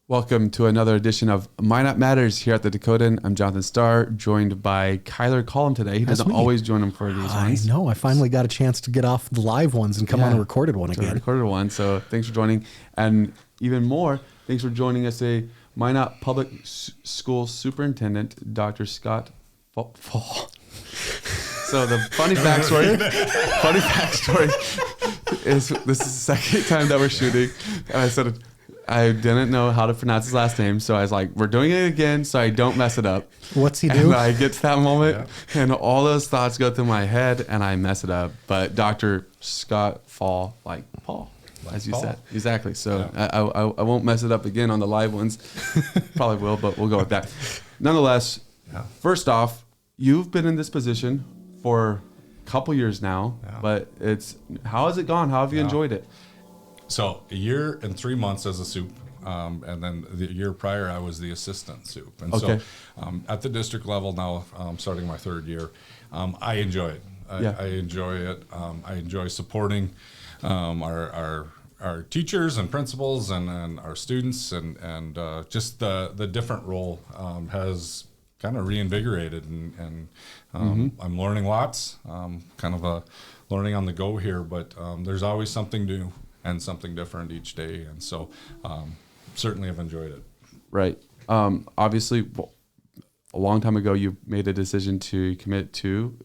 Welcome to another edition of Minot Matters here at the Dakota. I'm Jonathan Starr, joined by Collom today. He doesn't always join him for these ones. I know. I finally got a chance to get off the live ones and come on a recorded one again. So thanks for joining. And even more, thanks for joining us today, Minot Public School Superintendent, Dr. Scott Faul. So the funny backstory is this is the second time that we're shooting. And I said, I didn't know how to pronounce his last name, so I was like, we're doing it again so I don't mess it up. What's he do? And I get to that moment, and all those thoughts go through my head, and I mess it up. But Dr. Scott Faul, like Paul, as you said. Exactly. So I won't mess it up again on the live ones. Probably will, but we'll go with that. Nonetheless, first off, you've been in this position for a couple years now, but how has it gone? How have you enjoyed it? So a year and 3 months as a soup, and then the year prior I was the assistant soup. And so at the district level now, starting my third year, I enjoy it. I enjoy it. I enjoy supporting our teachers and principals and our students, and just the different role has kind of reinvigorated, and I'm learning lots, kind of learning on the go here, but there's always something new and something different each day, and so certainly have enjoyed it. Right. Obviously, a long time ago, you made a decision to commit to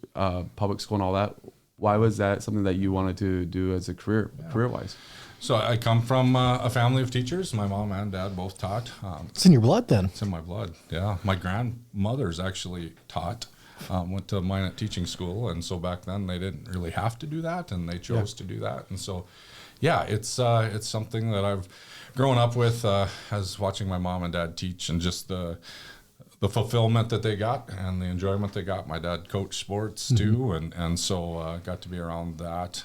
public school and all that. Why was that something that you wanted to do as a career-wise? So I come from a family of teachers. My mom and dad both taught. It's in your blood then? It's in my blood, yeah. My grandmother's actually taught. Went to Minot teaching school, and so back then they didn't really have to do that, and they chose to do that. And so it's something that I've grown up with as watching my mom and dad teach, and just the fulfillment that they got and the enjoyment they got. My dad coached sports too, and so got to be around that,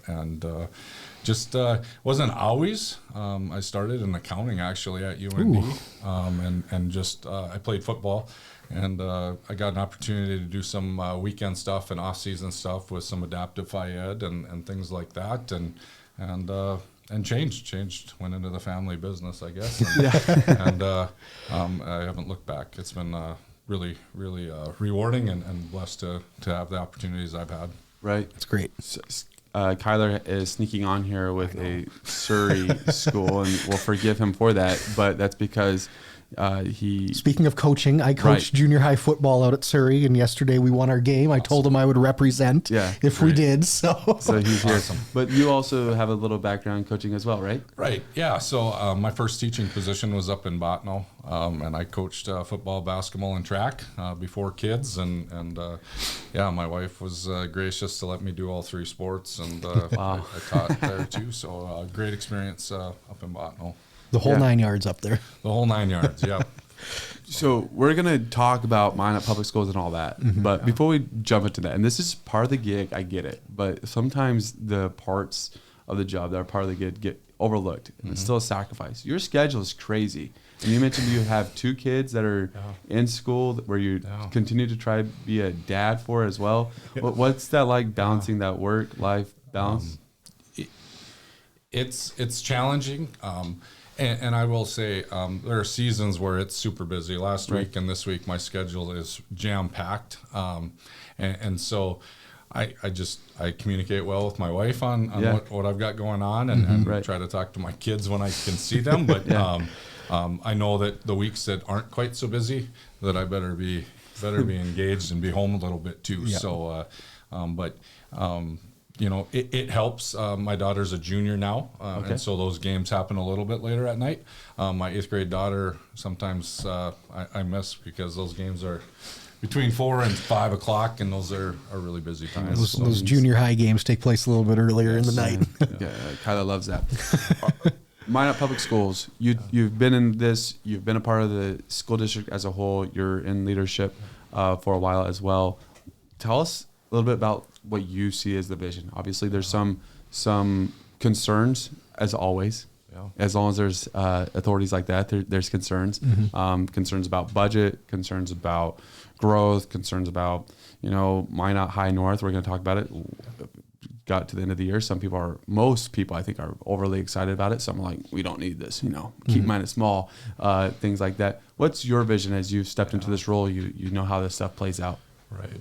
and just wasn't always. I started in accounting actually at UND, and just I played football. And I got an opportunity to do some weekend stuff and off-season stuff with some adaptive phy ed and things like that, and changed. Went into the family business, I guess. And I haven't looked back. It's been really, really rewarding and blessed to have the opportunities I've had. Right, that's great. Kyler is sneaking on here with a Surrey school, and we'll forgive him for that. But that's because. Speaking of coaching, I coached junior high football out at Surrey, and yesterday we won our game. I told him I would represent if we did. So he's here. Awesome. But you also have a little background coaching as well, right? Right. Yeah. So my first teaching position was up in Botno, and I coached football, basketball, and track before kids, and my wife was gracious to let me do all three sports, and I taught there too. So great experience up in Botno. The whole 9 yards up there. The whole 9 yards, yeah. So we're going to talk about Minot Public Schools and all that. But before we jump into that, and this is part of the gig, I get it. But sometimes the parts of the job that are part of the gig get overlooked. And it's still a sacrifice. Your schedule is crazy. And you mentioned you have 2 kids that are in school where you continue to try to be a dad for as well. What's that like, balancing that work-life balance? It's challenging. And I will say there are seasons where it's super busy. Last week and this week, my schedule is jam-packed. And so I communicate well with my wife on what I've got going on, and try to talk to my kids when I can see them. But I know that the weeks that aren't quite so busy, that I better be engaged and be home a little bit too. So, it helps. My daughter's a junior now, and so those games happen a little bit later at night. My 8th grade daughter, sometimes I miss because those games are between 4 and 5 o'clock, and those are really busy times. Those junior high games take place a little bit earlier in the night. Kyla loves that. Minot Public Schools, you've been in this, you've been a part of the school district as a whole, you're in leadership for a while as well. Tell us a little bit about what you see as the vision. Obviously, there's some concerns, as always. As long as there's authorities like that, there's concerns. Concerns about budget, concerns about growth, concerns about Minot High North. We're going to talk about it. got to the end of the year, most people I think are overly excited about it. Some are like, we don't need this, keep mine small, things like that. What's your vision as you've stepped into this role? You know how this stuff plays out. Right.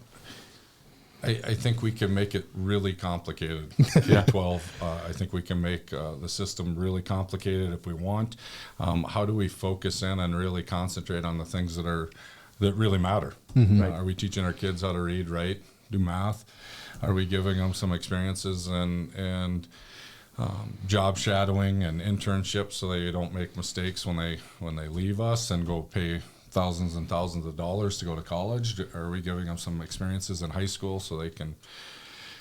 I think we can make it really complicated. K-12. I think we can make the system really complicated if we want. How do we focus in and really concentrate on the things that really matter? Right. Are we teaching our kids how to read, write, do math? Are we giving them some experiences and job shadowing and internships so they don't make mistakes when they leave us and go pay thousands and thousands of dollars to go to college? Are we giving them some experiences in high school so they can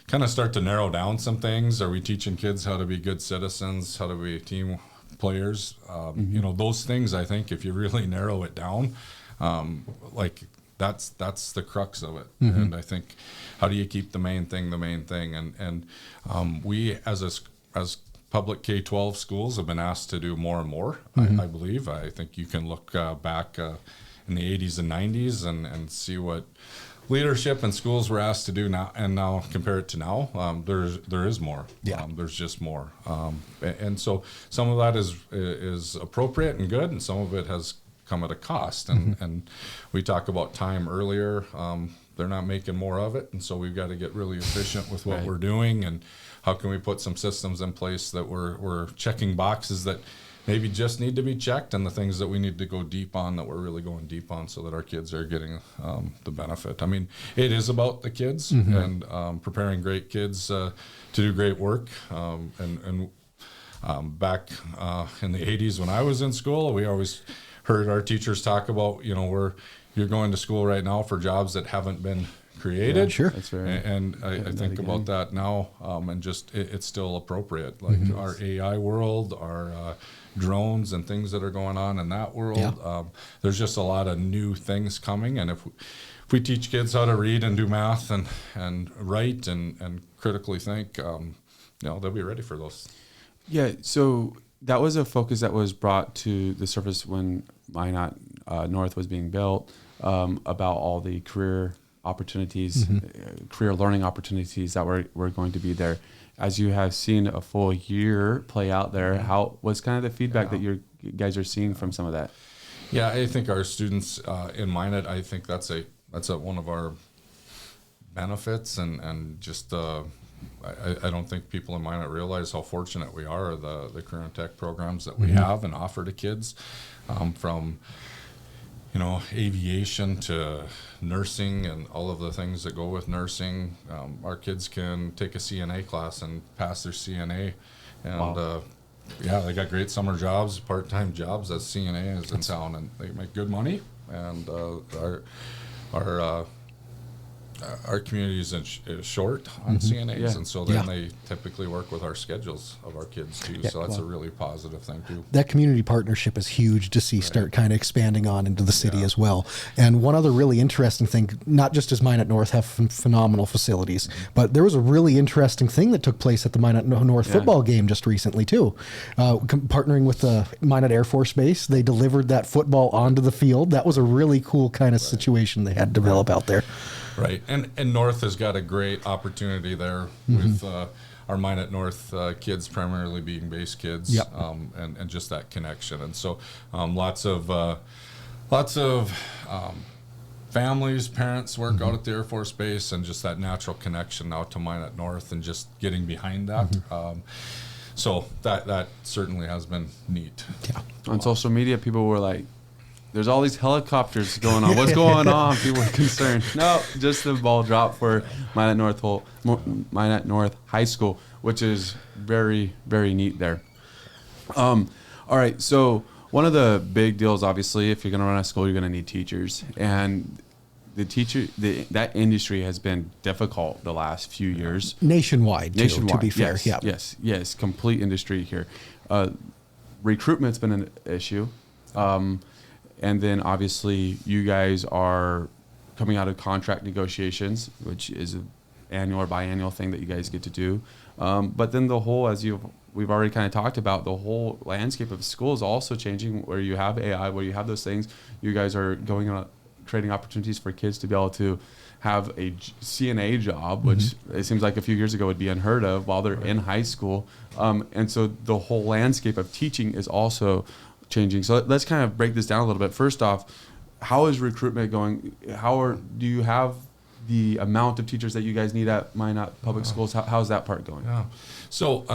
kind of start to narrow down some things? Are we teaching kids how to be good citizens, how to be team players? Those things, I think, if you really narrow it down, that's the crux of it. And I think, how do you keep the main thing the main thing? And we as public K-12 schools have been asked to do more and more, I believe. I think you can look back in the 80s and 90s and see what leadership and schools were asked to do now, and now compare it to now. There is more. There's just more. And so some of that is appropriate and good, and some of it has come at a cost. And we talked about time earlier. They're not making more of it, and so we've got to get really efficient with what we're doing, and how can we put some systems in place that we're checking boxes that maybe just need to be checked, and the things that we need to go deep on that we're really going deep on, so that our kids are getting the benefit. I mean, it is about the kids and preparing great kids to do great work. And back in the 80s when I was in school, we always heard our teachers talk about, you're going to school right now for jobs that haven't been created. Yeah, sure. That's very. And I think about that now, and just it's still appropriate. Like our AI world, our drones and things that are going on in that world. There's just a lot of new things coming, and if we teach kids how to read and do math and write and critically think, they'll be ready for those. Yeah. So that was a focus that was brought to the surface when Minot North was being built, about all the career opportunities, career learning opportunities that were going to be there. As you have seen a full year play out there, what's kind of the feedback that you guys are seeing from some of that? Yeah, I think our students in Minot, I think that's one of our benefits, and just I don't think people in Minot realize how fortunate we are, the career and tech programs that we have and offer to kids, from aviation to nursing and all of the things that go with nursing. Our kids can take a CNA class and pass their CNA, and they got great summer jobs, part-time jobs as CNAs in town, and they make good money. And our community is short on CNAs, and so then they typically work with our schedules of our kids too. So that's a really positive thing too. That community partnership is huge to see start kind of expanding on into the city as well. And one other really interesting thing, not just does Minot North have phenomenal facilities, but there was a really interesting thing that took place at the Minot North football game just recently too. Partnering with the Minot Air Force Base, they delivered that football onto the field. That was a really cool kind of situation they had developed out there. Right, and North has got a great opportunity there with our Minot North kids primarily being base kids, and just that connection. And so lots of families, parents work out at the Air Force Base, and just that natural connection now to Minot North and just getting behind that. So that certainly has been neat. Yeah. On social media, people were like, there's all these helicopters going on. What's going on? People were concerned. No, just the ball drop for Minot North High School, which is very, very neat there. All right, so one of the big deals, obviously, if you're going to run a school, you're going to need teachers. And that industry has been difficult the last few years. Nationwide, to be fair. Yes, complete industry here. Recruitment's been an issue. And then obviously you guys are coming out of contract negotiations, which is an annual or biannual thing that you guys get to do. But then we've already kind of talked about, the whole landscape of school is also changing, where you have AI, where you have those things. You guys are going creating opportunities for kids to be able to have a CNA job, which it seems like a few years ago would be unheard of while they're in high school. And so the whole landscape of teaching is also changing. So let's kind of break this down a little bit. First off, how is recruitment going? Do you have the amount of teachers that you guys need at Minot Public Schools? How's that part going? Yeah. So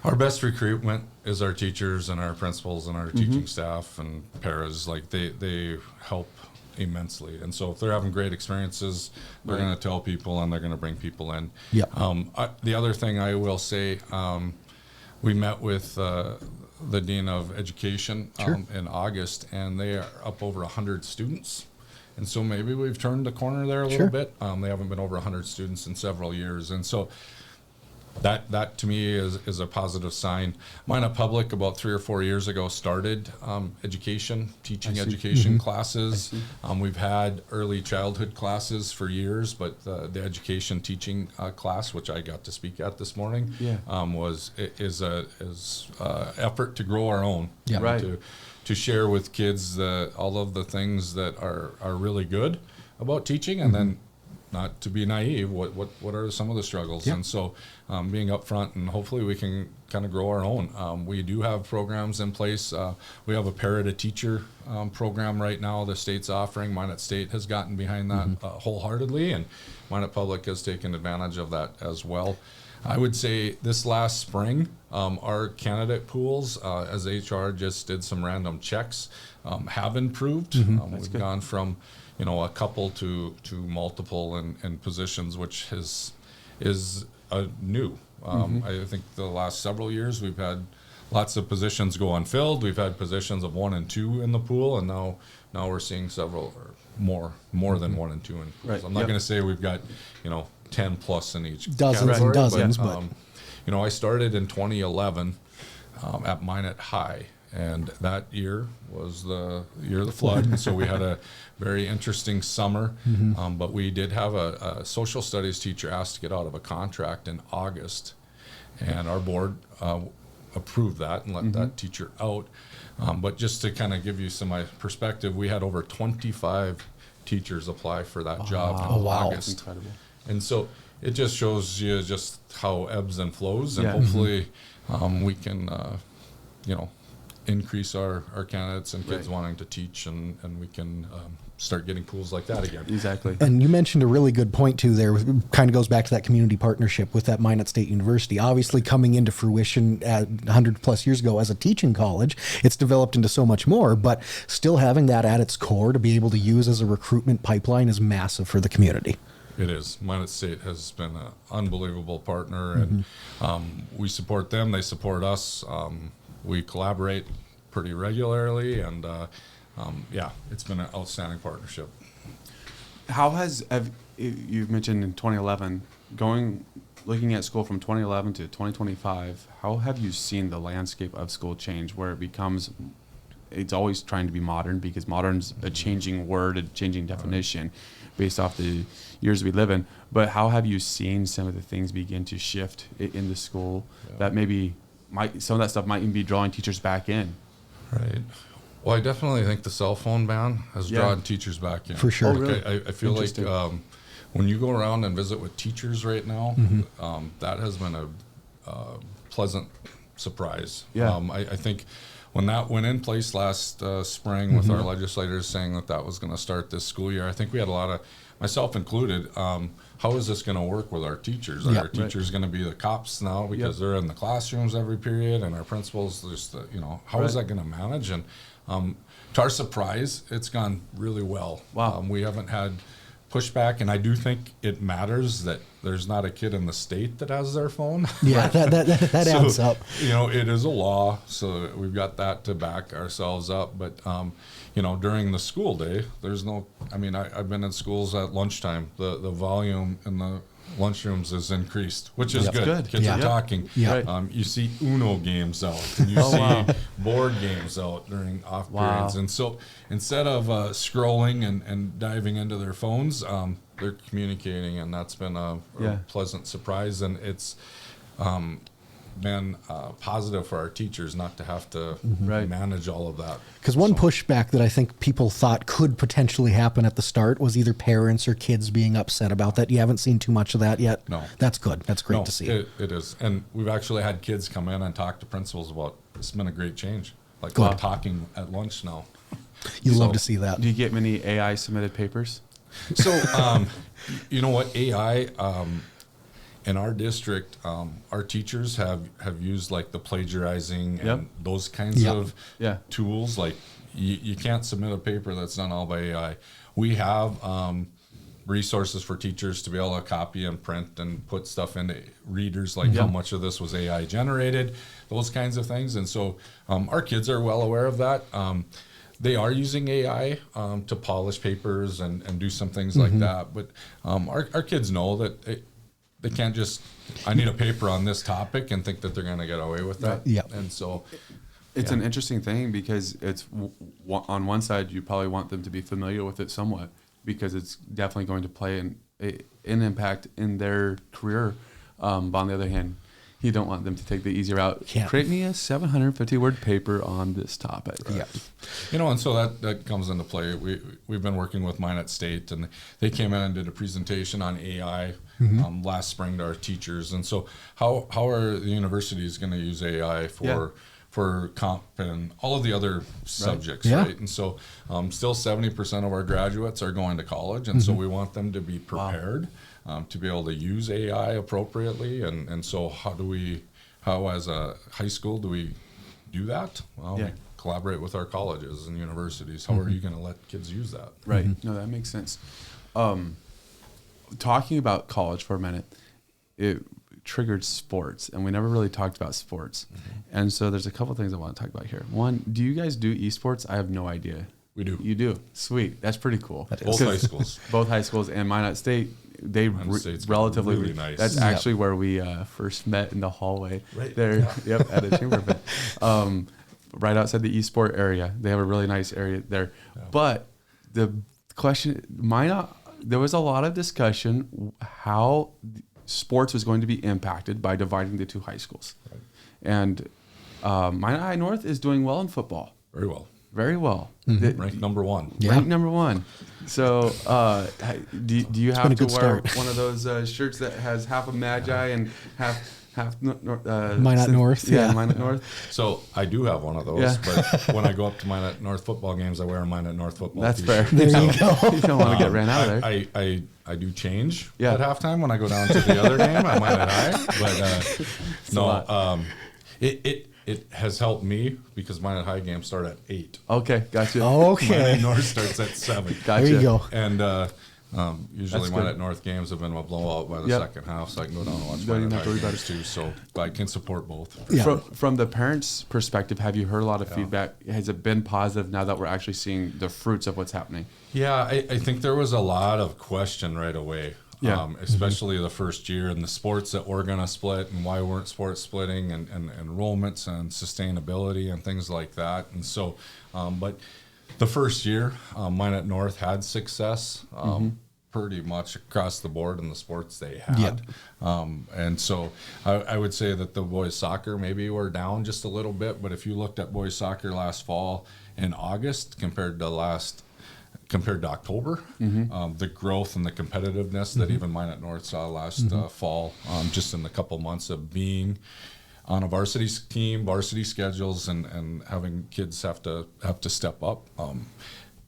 our best recruitment is our teachers and our principals and our teaching staff and paras. Like they help immensely. And so if they're having great experiences, they're going to tell people and they're going to bring people in. Yeah. The other thing I will say, we met with the Dean of Education in August, and they are up over 100 students. And so maybe we've turned the corner there a little bit. They haven't been over 100 students in several years. And so that to me is a positive sign. Minot Public about 3 or 4 years ago started teaching education classes. We've had early childhood classes for years, but the education teaching class, which I got to speak at this morning, is effort to grow our own. Yeah. Right. To share with kids all of the things that are really good about teaching, and then not to be naive, what are some of the struggles? And so being upfront, and hopefully we can kind of grow our own. We do have programs in place. We have a Parent-a-Teacher program right now the state's offering. Minot State has gotten behind that wholeheartedly, and Minot Public has taken advantage of that as well. I would say this last spring, our candidate pools, as HR just did some random checks, have improved. We've gone from a couple to multiple in positions, which is new. I think the last several years we've had lots of positions go unfilled. We've had positions of 1 and 2 in the pool, and now we're seeing several or more than 1 and 2 in pools. Right. I'm not going to say we've got 10 plus in each dozens category, and dozens, but I started in 2011 at Minot High. And that year was the year of the flood. And so we had a very interesting summer. But we did have a social studies teacher asked to get out of a contract in August. And our board approved that and let that teacher out. But just to kind of give you some perspective, we had over 25 teachers apply for that job in August. That's incredible. And so it just shows you just how ebbs and flows. And hopefully we can, increase our candidates and kids wanting to teach, and we can start getting pools like that again. Exactly. And you mentioned a really good point too there. Kind of goes back to that community partnership with that Minot State University. Obviously coming into fruition 100 plus years ago as a teaching college, it's developed into so much more, but still having that at its core to be able to use as a recruitment pipeline is massive for the community. It is. Minot State has been an unbelievable partner, and we support them. They support us. We collaborate pretty regularly, and it's been an outstanding partnership. You've mentioned in 2011, looking at school from 2011 to 2025, how have you seen the landscape of school change where it's always trying to be modern, because modern's a changing word, a changing definition based off the years we live in, but how have you seen some of the things begin to shift in the school that maybe some of that stuff might even be drawing teachers back in? Right. Well, I definitely think the cell phone ban has drawn teachers back in. For sure. Oh, really? I feel like when you go around and visit with teachers right now, that has been a pleasant surprise. Yeah. I think when that went in place last spring with our legislators saying that was going to start this school year, I think we had a lot of, myself included, how is this going to work with our teachers? Are our teachers going to be the cops now because they're in the classrooms every period, and our principals, how is that going to manage? And to our surprise, it's gone really well. Wow. We haven't had pushback, and I do think it matters that there's not a kid in the state that has their phone. Yeah, that adds up. It is a law, so we've got that to back ourselves up. But during the school day, there's no. I've been in schools at lunchtime. The volume in the lunchrooms is increased, which is good. Kids are talking. Yeah. You see Uno games out, and you see board games out during off periods. And so instead of scrolling and diving into their phones, they're communicating, and that's been a pleasant surprise. And it's been positive for our teachers not to have to manage all of that. Because one pushback that I think people thought could potentially happen at the start was either parents or kids being upset about that. You haven't seen too much of that yet? No. That's good. That's great to see. It is. And we've actually had kids come in and talk to principals about, it's been a great change. Like Good. we're talking at lunch now. You love to see that. Do you get many AI submitted papers? So, you know what, AI, in our district, our teachers have used like the plagiarizing and those kinds of tools. Like you can't submit a paper that's done all by AI. We have resources for teachers to be able to copy and print and put stuff into readers, like how much of this was AI generated, those kinds of things. And so our kids are well aware of that. They are using AI to polish papers and do some things like that. But our kids know that they can't just, I need a paper on this topic and think that they're going to get away with that. Yeah. And so it's an interesting thing because it's on one side, you probably want them to be familiar with it somewhat because it's definitely going to play an impact in their career. But on the other hand, you don't want them to take the easy route. Create me a 750-word paper on this topic. Yeah. You know, and so that comes into play. We've been working with Minot State, and they came in and did a presentation on AI last spring to our teachers. And so how are the universities going to use AI for comp and all of the other subjects, right? And so still 70% of our graduates are going to college, and so we want them to be prepared. To be able to use AI appropriately. And so how as a high school do we do that? Well, we collaborate with our colleges and universities. How are you going to let kids use that? Right. No, that makes sense. Talking about college for a minute, it triggered sports, and we never really talked about sports. And so there's a couple things I want to talk about here. One, do you guys do esports? I have no idea. We do. You do? Sweet. That's pretty cool. Both high schools. Both high schools and Minot State. They relatively really nice. That's actually where we first met in the hallway there. At a chamber event, right outside the eSport area. They have a really nice area there. But the question, Minot, there was a lot of discussion how sports was going to be impacted by dividing the two high schools, and Minot High North is doing well in football. Very well. Very well. Ranked number one. Ranked number one. So do you have to wear start. one of those shirts that has half a Magi and half Minot North? Yeah, Minot North. So I do have one of those, but when I go up to Minot North football games, I wear a Minot North football That's t-shirt. fair. There you go. You don't want to get ran out of there. I do change at halftime when I go down to the other game at Minot High, but it has helped me because Minot High games start at 8. Okay, gotcha. Okay. Minot North starts at 7. Gotcha. There you go. And usually That's Minot good. North games have been a blowout by the second half, so I can go down and watch Don't even Minot have to High worry about games too. So I can support both. Yeah. From the parents' perspective, have you heard a lot of feedback? Has it been positive now that we're actually seeing the fruits of what's happening? Yeah, I think there was a lot of question right away. Especially the first year and the sports that were going to split and why weren't sports splitting and enrollments and sustainability and things like that. And so, but the first year, Minot North had success pretty much across the board in the sports they had. And so I would say that the boys soccer maybe were down just a little bit, but if you looked at boys soccer last fall in August compared to October, the growth and the competitiveness that even Minot North saw last fall, just in a couple months of being on a varsity team, varsity schedules, and having kids have to step up.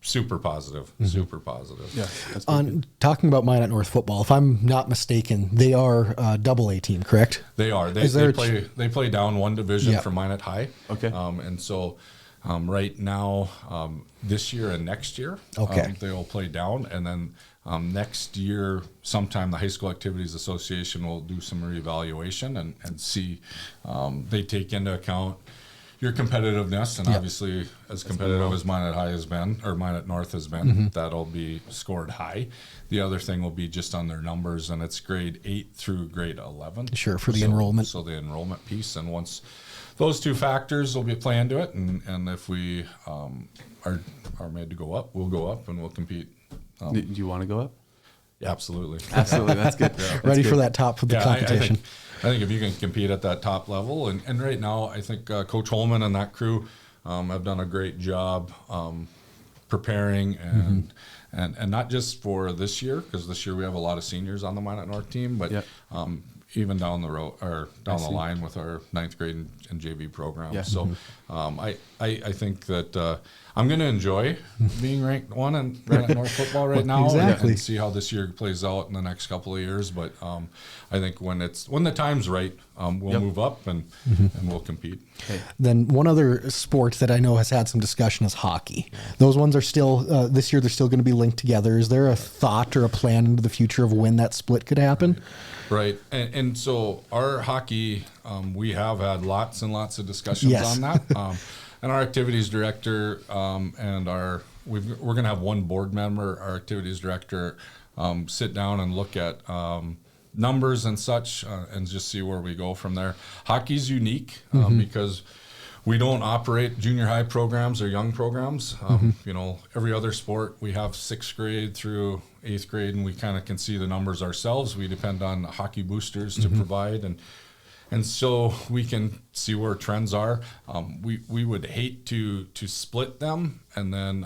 Super positive, super positive. Yeah. That's On talking about Minot North football, if I'm not mistaken, they are a double-A team, correct? They are. They play down one division from Minot High. Okay. And so right now, this year and next year, they will play down. And then next year, sometime the High School Activities Association will do some reevaluation and see. They take into account your competitiveness, and obviously as competitive as Minot High has been, or Minot North has been, that'll be scored high. The other thing will be just on their numbers, and it's grade 8 through grade 11. Sure, for the enrollment. So the enrollment piece, and once those two factors will be play into it, and if we are made to go up, we'll go up and we'll compete. Do you want to go up? Absolutely. Absolutely. That's good. That's Ready good. for that top of the competition. I think if you can compete at that top level, and right now, I think Coach Holman and that crew have done a great job preparing and not just for this year, because this year we have a lot of seniors on the Minot North team, but even down the road or down the line with our 9th grade and JV program. Yeah. So I think that I'm going to enjoy being ranked 1 in Minot North football right now, and see how this year plays out in the next couple of years. But I think when the time's right, we'll move up and we'll compete. Okay. Then one other sport that I know has had some discussion is hockey. Those ones are still, this year they're still going to be linked together. Is there a thought or a plan into the future of when that split could happen? Right. And so our hockey, we have had lots and lots of discussions on that. And our activities director and we're going to have one board member, our activities director, sit down and look at numbers and such and just see where we go from there. Hockey's unique because we don't operate junior high programs or young programs. You know, every other sport, we have 6th grade through 8th grade, and we kind of can see the numbers ourselves. We depend on hockey boosters to provide, and so we can see where trends are. We would hate to split them and then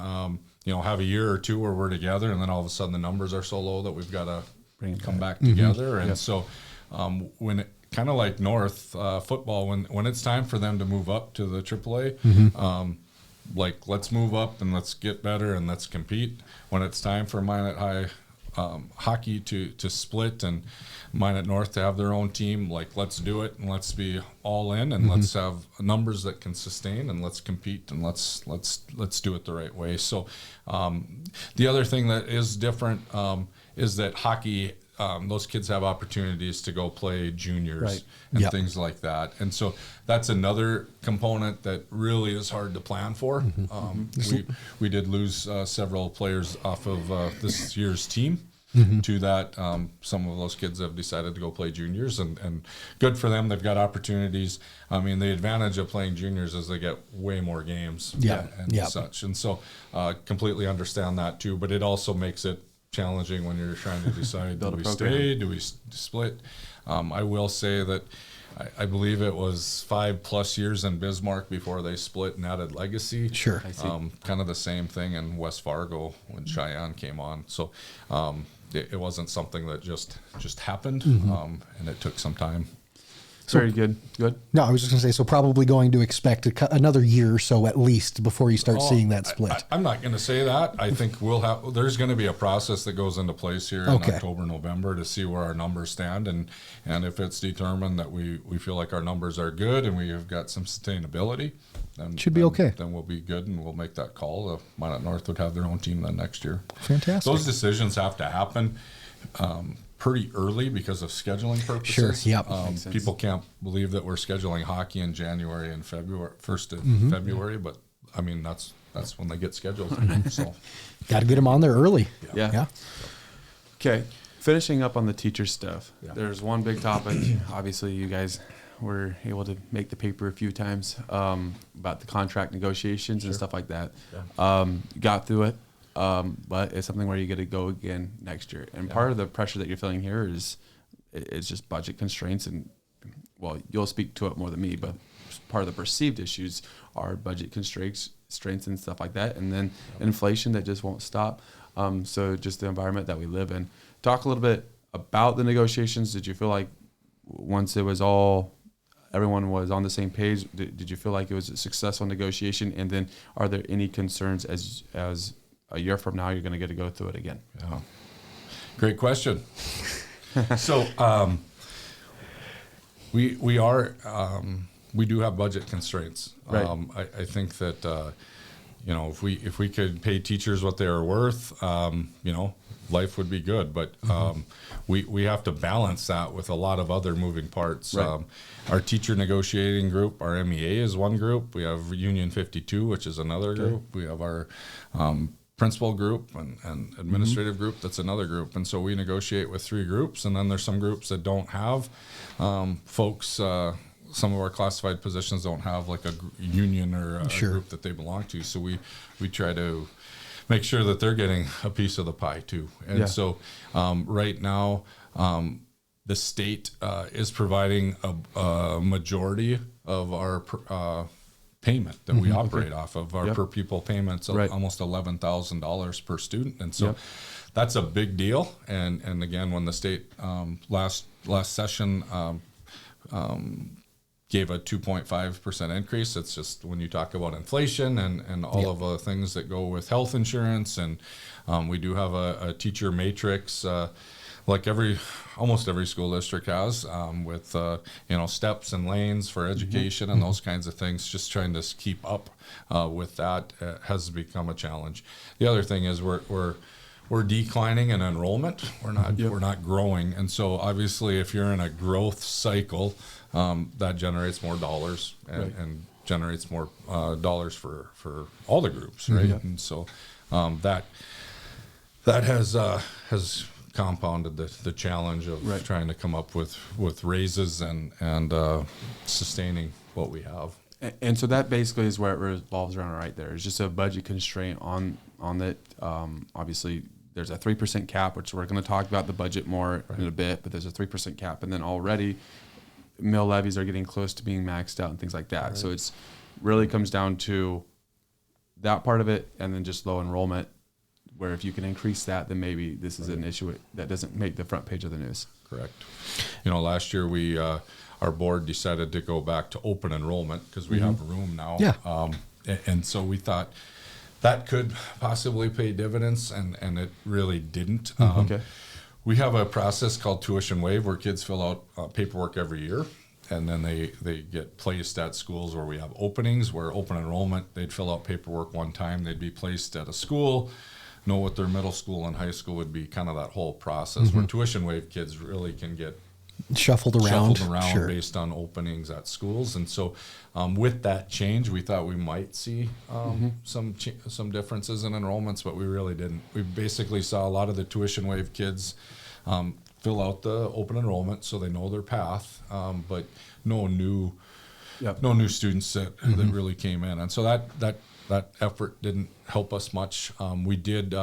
you know, have a year or two where we're together, and then all of a sudden the numbers are so low that we've got to come back together. And so when it kind of like North football, when it's time for them to move up to the AAA, like let's move up and let's get better and let's compete. When it's time for Minot High hockey to split and Minot North to have their own team, like let's do it and let's be all in and let's have numbers that can sustain and let's compete and let's do it the right way. So the other thing that is different is that hockey, those kids have opportunities to go play juniors and things like that. And so that's another component that really is hard to plan for. We did lose several players off of this year's team to that. Some of those kids have decided to go play juniors, and good for them. They've got opportunities. I mean, the advantage of playing juniors is they get way more games and such. And so completely understand that too, but it also makes it challenging when you're trying to decide, do we stay, do we split? I will say that I believe it was 5+ years in Bismarck before they split and added Legacy. Sure. Kind of the same thing in West Fargo when Cheyenne came on. So it wasn't something that just happened, and it took some time. Very good. Good. No, I was just going to say, so probably going to expect another year or so at least before you start seeing that split. I'm not going to say that. I think there's going to be a process that goes into place here in October, November to see where our numbers stand. And if it's determined that we feel like our numbers are good and we have got some sustainability, then should be okay. Then we'll be good and we'll make that call. Minot North would have their own team then next year. Fantastic. Those decisions have to happen pretty early because of scheduling purposes. Sure, yep. People can't believe that we're scheduling hockey in January and February, 1st of February, but I mean, that's when they get scheduled. So got to get them on there early. Yeah. Okay. Finishing up on the teacher stuff. Yeah. There's one big topic. Obviously, you guys were able to make the paper a few times about the contract negotiations and stuff like that. Yeah. Got through it. But it's something where you get to go again next year. And part of the pressure that you're feeling here is just budget constraints. And, well, you'll speak to it more than me, but part of the perceived issues are budget constraints and stuff like that. And then inflation that just won't stop. So just the environment that we live in. Talk a little bit about the negotiations. Did you feel like once it was everyone was on the same page, did you feel like it was a successful negotiation? And then are there any concerns as a year from now, you're going to get to go through it again? Yeah. Great question. So we do have budget constraints. Right. I think that if we could pay teachers what they are worth, life would be good. But we have to balance that with a lot of other moving parts. Right. Our teacher negotiating group, our MEA is one group. We have Union 52, which is another group. We have our principal group and administrative group, that's another group. And so we negotiate with 3 groups, and then there's some groups that don't have folks. Some of our classified positions don't have like a union or a group that they belong to. So we try to make sure that they're getting a piece of the pie too. And so right now, the state is providing a majority of our payment that we operate off of. Our per pupil payments, almost $11,000 per student, and so that's a big deal. And again, when the state last session gave a 2.5% increase, it's just when you talk about inflation and all of the things that go with health insurance, and we do have a teacher matrix. Like almost every school district has, with steps and lanes for education and those kinds of things. Just trying to keep up with that has become a challenge. The other thing is we're declining in enrollment. We're not growing, and so obviously, if you're in a growth cycle, that generates more dollars and generates more dollars for all the groups, right? And so that has compounded the challenge of trying to come up with raises and sustaining what we have. And so that basically is where it revolves around right there. It's just a budget constraint on it. Obviously, there's a 3% cap, which we're going to talk about the budget more in a bit, but there's a 3% cap. And then already mill levies are getting close to being maxed out and things like that. Right. So it's really comes down to that part of it, and then just low enrollment, where if you can increase that, then maybe this is an issue that doesn't make the front page of the news. Correct. Last year we our board decided to go back to open enrollment because we have room now. Yeah. And so we thought that could possibly pay dividends, and it really didn't. Okay. We have a process called tuition waive where kids fill out paperwork every year, and then they get placed at schools where we have openings, where open enrollment, they'd fill out paperwork one time, they'd be placed at a school, know what their middle school and high school would be, kind of that whole process, where tuition waive kids really can get shuffled around sure. based on openings at schools. And so with that change, we thought we might see some differences in enrollments, but we really didn't. We basically saw a lot of the tuition waive kids fill out the open enrollment so they know their path, but no new students that really came in. And so that effort didn't help us much. We did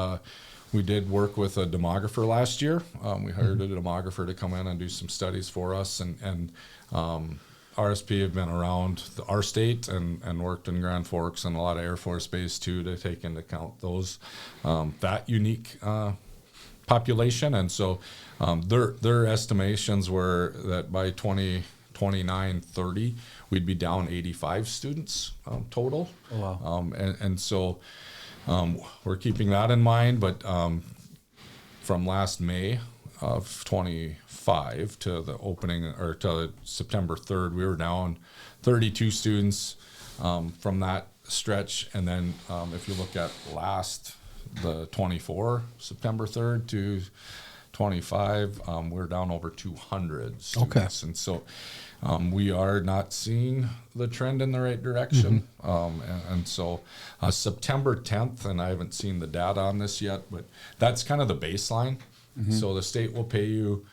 work with a demographer last year. We hired a demographer to come in and do some studies for us, and RSP have been around our state and worked in Grand Forks and a lot of Air Force Base too, to take into account those that unique population. And so their estimations were that by 2029-30 we'd be down 85 students total. Oh, wow. And so we're keeping that in mind, but from last May of 25 to the opening, or to September 3rd, we were down 32 students from that stretch. And then if you look at the 24 September 3rd to 25, we're down over 200 students. Okay. And so we are not seeing the trend in the right direction. And so September 10th, and I haven't seen the data on this yet, but that's kind of the baseline. So the state will pay you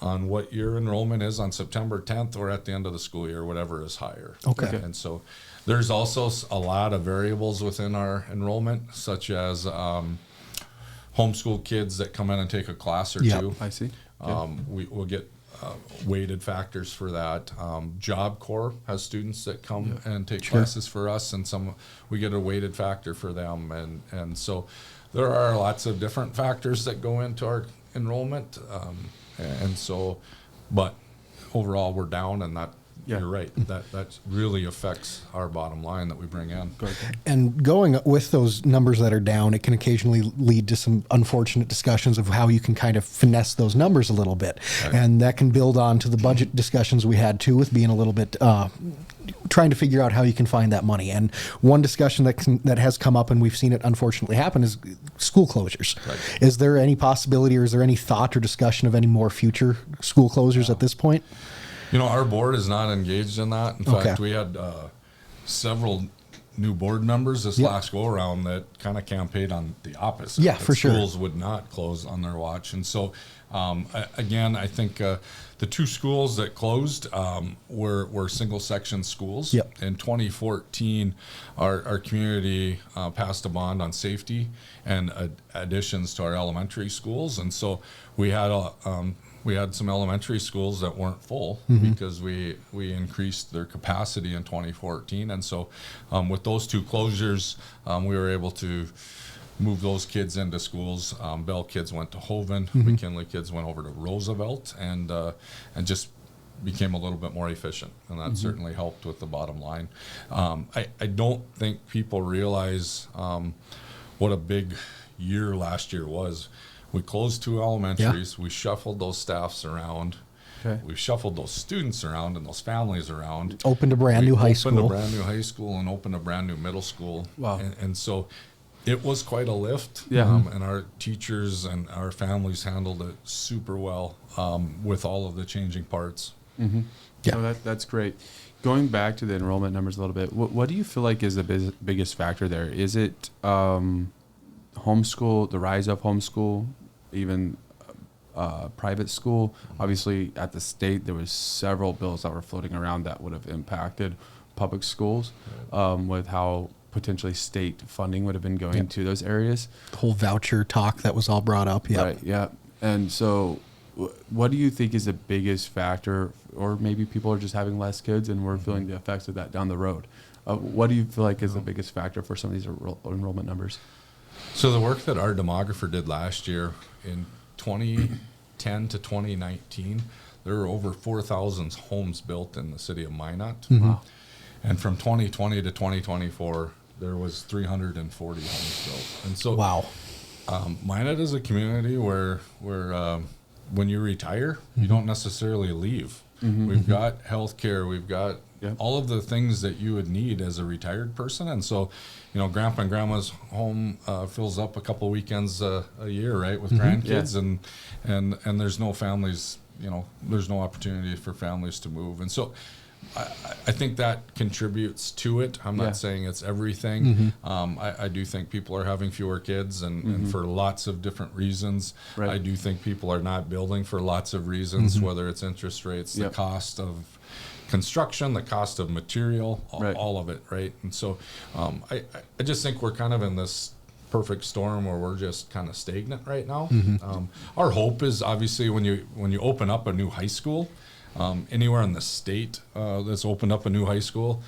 on what your enrollment is on September 10th or at the end of the school year, whatever is higher. Okay. And so there's also a lot of variables within our enrollment, such as homeschool kids that come in and take a class or two. I see. We'll get weighted factors for that. Job Corps has students that come and take classes for us, and we get a weighted factor for them. And so there are lots of different factors that go into our enrollment. But overall we're down, and that you're right. That really affects our bottom line that we bring in. And going with those numbers that are down, it can occasionally lead to some unfortunate discussions of how you can kind of finesse those numbers a little bit. Right. And that can build on to the budget discussions we had too, with being a little bit trying to figure out how you can find that money. And one discussion that has come up, and we've seen it unfortunately happen, is school closures. Right. Is there any possibility, or is there any thought or discussion of any more future school closures at this point? Our board is not engaged in that. In fact, we had several new board members this last go around that kind of campaigned on the opposite. Yeah, for sure. Schools would not close on their watch. And so, again, I think the two schools that closed were single section schools. Yep. In 2014, our community passed a bond on safety and additions to our elementary schools. And so we had we had some elementary schools that weren't full because we increased their capacity in 2014. And so with those two closures, we were able to move those kids into schools. Bell kids went to Hoven, McKinley kids went over to Roosevelt, and just became a little bit more efficient, and that certainly helped with the bottom line. I don't think people realize what a big year last year was. We closed 2 elementaries. We shuffled those staffs around. Okay. We shuffled those students around and those families around. Opened a brand new high school. Opened a brand new high school and opened a brand new middle school. Wow. And so it was quite a lift. Yeah. And our teachers and our families handled it super well with all of the changing parts. Yeah. Oh, that's great. Going back to the enrollment numbers a little bit, what do you feel like is the biggest factor there? Is it homeschool, the rise of homeschool, even private school? Obviously, at the state, there was several bills that were floating around that would have impacted public schools with how potentially state funding would have been going to those areas. The whole voucher talk that was all brought up. Yeah. Right, yeah. And so what do you think is the biggest factor, or maybe people are just having less kids and we're feeling the effects of that down the road? What do you feel like is the biggest factor for some of these enrollment numbers? So the work that our demographer did last year in 2010 to 2019, there were over 4,000 homes built in the city of Minot. Wow. And from 2020 to 2024, there was 340 homes built. And so Wow. Minot is a community where when you retire, you don't necessarily leave. We've got healthcare, we've got all of the things that you would need as a retired person. And so, grandpa and grandma's home fills up a couple weekends a year, right, with grandkids, and there's no families, there's no opportunity for families to move. And so I think that contributes to it. I'm not saying it's everything. I do think people are having fewer kids and for lots of different reasons. Right. I do think people are not building for lots of reasons, whether it's interest rates, the cost of construction, the cost of material, all of it, right? And so I just think we're kind of in this perfect storm where we're just kind of stagnant right now. Our hope is obviously when you open up a new high school, anywhere in the state that's opened up a new high school,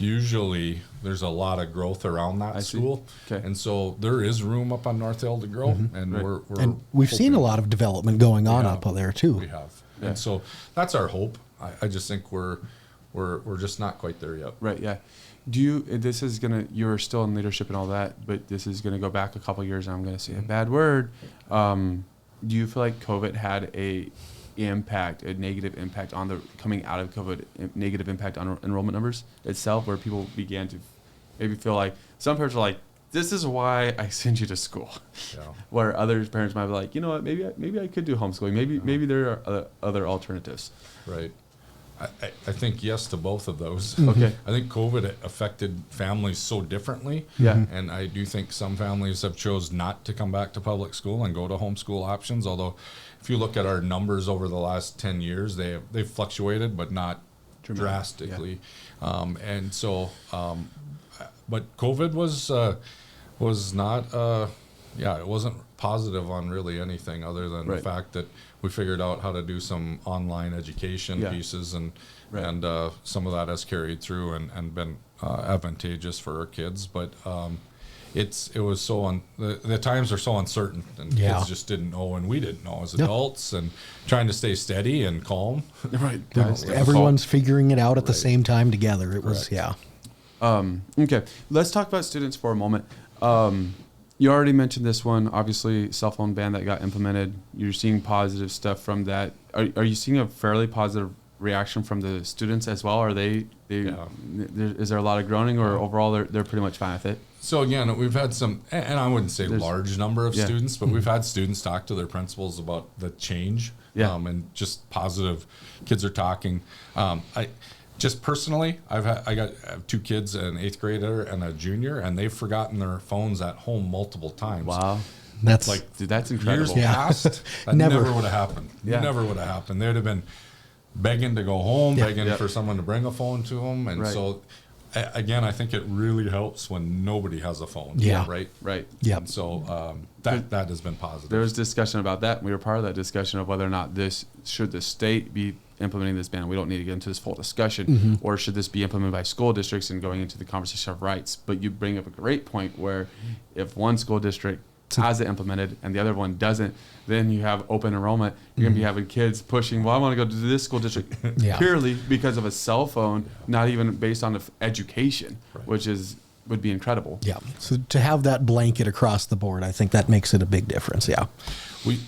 usually there's a lot of growth around that school. Okay. And so there is room up on North Hill to grow, and we've seen a lot of development going on up there too. We have, and so that's our hope. I just think we're just not quite there yet. Right. Yeah. You're still in leadership and all that, but this is gonna go back a couple of years, and I'm gonna say a bad word. Do you feel like COVID had a negative impact on the coming out of COVID, negative impact on enrollment numbers itself, where people began to maybe feel like some parents are like, this is why I send you to school. Yeah. Where other parents might be like, you know what, maybe I could do homeschooling. Maybe there are other alternatives. Right. I think yes to both of those. Okay. I think COVID affected families so differently. Yeah. And I do think some families have chose not to come back to public school and go to homeschool options. Although if you look at our numbers over the last 10 years, they've fluctuated, but not drastically. Yeah. And so, but COVID was not, it wasn't positive on really anything other than the fact that we figured out how to do some online education pieces, and some of that has carried through and been advantageous for our kids. But it was the times are so uncertain, and kids just didn't know, and we didn't know as adults, and trying to stay steady and calm. Right. Everyone's figuring it out at the same time together. It was Okay, let's talk about students for a moment. You already mentioned this one, obviously, cell phone ban that got implemented. You're seeing positive stuff from that. Are you seeing a fairly positive reaction from the students as well? Are they is there a lot of groaning, or overall they're pretty much fine with it? So again, we've had some, and I wouldn't say large number of students, but we've had students talk to their principals about the change, and just positive. Kids are talking. Just personally, I have 2 kids, an 8th grader and a junior, and they've forgotten their phones at home multiple times. Wow. That's that's incredible. Years past, that Never. never would have happened. Yeah. Never would have happened. They'd have been begging to go home, begging for someone to bring a phone to them. And so again, I think it really helps when nobody has a phone. Yeah. Right. Yeah. And so that has been positive. There was discussion about that. We were part of that discussion of whether or not should the state be implementing this ban. We don't need to get into this full discussion, or should this be implemented by school districts and going into the conversation of rights. But you bring up a great point where if one school district has it implemented and the other one doesn't, then you have open enrollment. You're going to be having kids pushing, well, I want to go to this school district purely because of a cell phone, not even based on education, which would be incredible. Yeah. So to have that blanket across the board, I think that makes it a big difference. Yeah. We